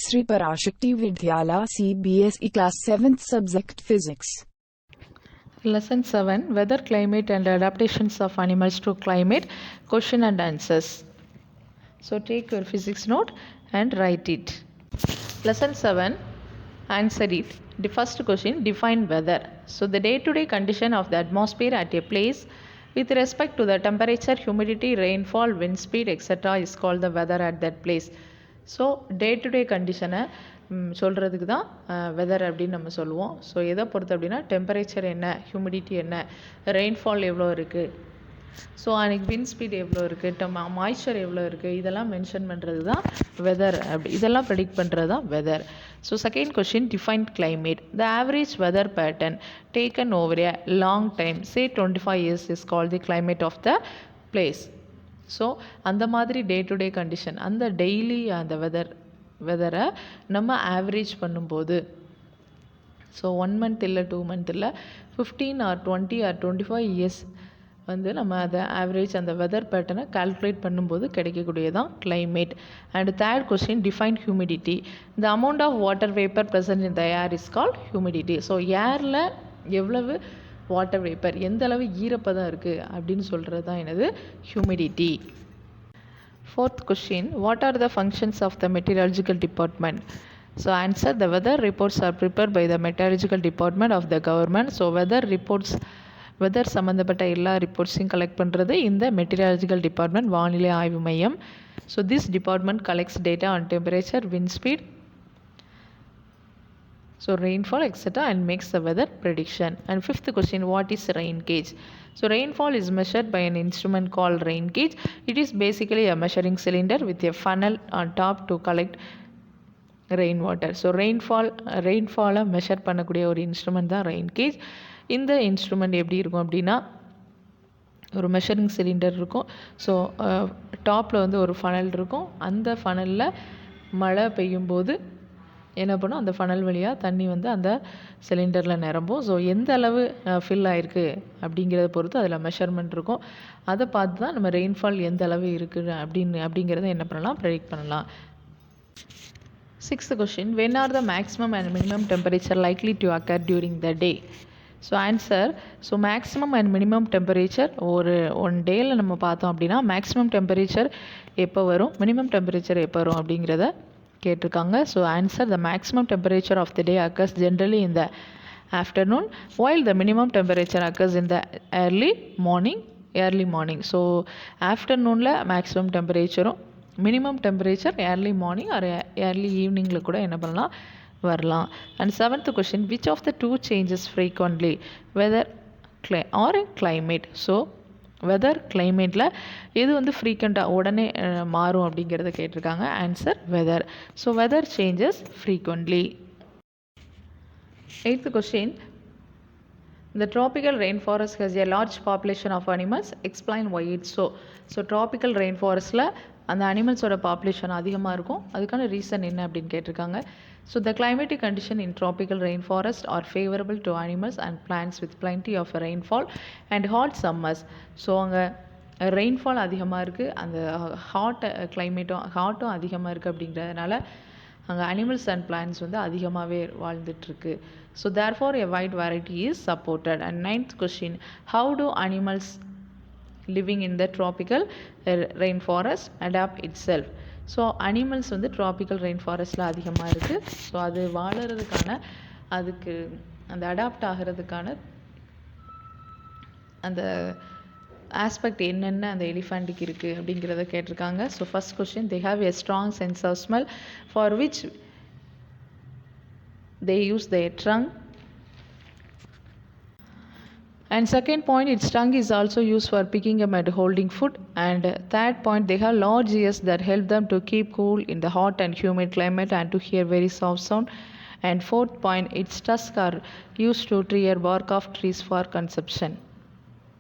Sri Parashakti Vidyala CBSE Class 7th Subject Physics. Lesson 7 Weather, Climate and Adaptations of Animals to Climate. Question and answers. So take your physics note and write it. Lesson 7 Answer it. The first question, define weather. So the day-to-day condition of the atmosphere at a place with respect to the temperature, humidity, rainfall, wind speed, etc. is called the weather at that place. So day to டே கண்டிஷனை சொல்கிறதுக்கு தான் weather அப்படின்னு நம்ம சொல்லுவோம். So எதை பொறுத்து அப்படின்னா temperature என்ன, ஹியூமிடிட்டி என்ன, ரெயின்ஃபால் எவ்வளோ இருக்குது, ஸோ அன்றைக்கி விண்ட் ஸ்பீட் எவ்வளோ இருக்குது, மாய்ஸ்சர் எவ்வளோ இருக்குது, இதெல்லாம் மென்ஷன் பண்ணுறது தான் வெதர். அப்படி இதெல்லாம் ப்ரெடிக்ட் பண்ணுறது தான் weather. So second question, define climate. The average weather pattern taken over a long time say 25 years is called the climate of the place. So அந்த மாதிரி டே டு டே கண்டிஷன், அந்த daily அந்த வெதரை நம்ம average பண்ணும்போது, so 1 month இல்லை 2 month இல்லை 15 or 20 or 25 years வந்து நம்ம அதை ஆவரேஜ் அந்த வெதர் பேட்டர்னை கால்குலேட் பண்ணும்போது கிடைக்கக்கூடியதான் climate. And third question, define humidity. The amount of water vapour present in the air is called humidity. So ஏரில் எவ்வளவு வாட்டர் வேப்பர், எந்த அளவு ஈரப்பதம் இருக்குது அப்படின்னு சொல்கிறது தான் என்னது humidity. Fourth question, what are the functions of the meteorological department? So answer, the weather reports are prepared by the meteorological department of the government. So weather சம்மந்தப்பட்ட எல்லா ரிப்போர்ட்ஸையும் கலெக்ட் பண்ணுறது இந்த மெட்டீரியாலஜிக்கல் டிபார்ட்மெண்ட், வானிலை ஆய்வு மையம். So this department collects data on temperature, wind speed, so rainfall etc. and makes the weather prediction. And fifth question, what is rain gauge? So rainfall is measured by an instrument called rain gauge. It is basically a measuring cylinder with a funnel on top to collect rainwater. So rainfall measure பண்ணக்கூடிய ஒரு instrument தான் rain gauge. இந்த instrument எப்படி இருக்கும் அப்படின்னா, ஒரு measuring cylinder இருக்கும். So டாப்பில் வந்து ஒரு ஃபனல் இருக்கும். அந்த ஃபனலில் மழை பெய்யும்போது என்ன பண்ணும், அந்த ஃபனல் வழியாக தண்ணி வந்து அந்த சிலிண்டரில் நிரம்பும். ஸோ எந்த அளவு ஃபில் ஆகிருக்கு அப்படிங்கிறத பொறுத்து அதில் மெஷர்மெண்ட் இருக்கும். அதை பார்த்து தான் நம்ம ரெயின்ஃபால் எந்த அளவு இருக்குது அப்படிங்கிறத என்ன பண்ணலாம், ப்ரெடிக்ட் பண்ணலாம். Sixth question, when are the maximum and minimum temperature likely to occur during the day? So answer, so maximum and minimum temperature ஒரு ஒன் டேயில் நம்ம பார்த்தோம் அப்படின்னா மேக்ஸிமம் டெம்பரேச்சர் எப்போ வரும், மினிமம் டெம்பரேச்சர் எப்போ வரும் அப்படிங்கிறத கேட்டிருக்காங்க. So answer, the maximum temperature of the day occurs generally in the afternoon while the minimum temperature occurs in the early morning. So ஆஃப்டர்நூனில் மேக்ஸிமம் டெம்பரேச்சரும் minimum temperature early morning or early ஈவினிங்கில் கூட என்ன பண்ணலாம், வரலாம். And seventh question, which of the two changes frequently weather or climate? So weather கிளைமேட்டில் எது வந்து ஃப்ரீக்வெண்ட்டாக உடனே மாறும் அப்படிங்கிறத கேட்டிருக்காங்க. Answer, weather. So weather changes frequently. Eighth question, the tropical rainforest has a large population of animals. Explain why it's so. So tropical ரெயின்ஃபாரஸ்ட்டில் அந்த அனிமல்ஸோட பாப்புலேஷன் அதிகமாக இருக்கும். அதுக்கான ரீசன் என்ன அப்படின்னு கேட்டிருக்காங்க. So the climatic condition in tropical rainforest are favourable to animals and plants with plenty of rainfall and hot summers. So அங்கே ரெயின்ஃபால் அதிகமாக இருக்குது, அந்த ஹாட்டும் அதிகமாக இருக்குது. அப்படிங்கிறதுனால அங்கே அனிமல்ஸ் அண்ட் பிளான்ட்ஸ் வந்து அதிகமாகவே வாழ்ந்துட்டுருக்கு. So therefore a wide variety is supported. And ninth question, how do animals living in the tropical rainforest adapt itself? So animals வந்து ட்ராபிக்கல் ரெயின்ஃபாரஸ்ட்டில் அதிகமாக இருக்குது. ஸோ அது வாழறதுக்கான, அதுக்கு அந்த அடாப்ட் ஆகிறதுக்கான அந்த ஆஸ்பெக்ட் என்னென்ன அந்த எலிஃபண்ட்டுக்கு இருக்குது அப்படிங்கிறத கேட்டிருக்காங்க. So first question, they have a strong sense of smell for which they use their tongue. And second point, its tongue is also used for picking up and holding food. And third point, they have large ears that help them to keep cool in the hot and humid climate and to hear very soft sound. And fourth point, its tusks are used to tear bark of trees for consumption.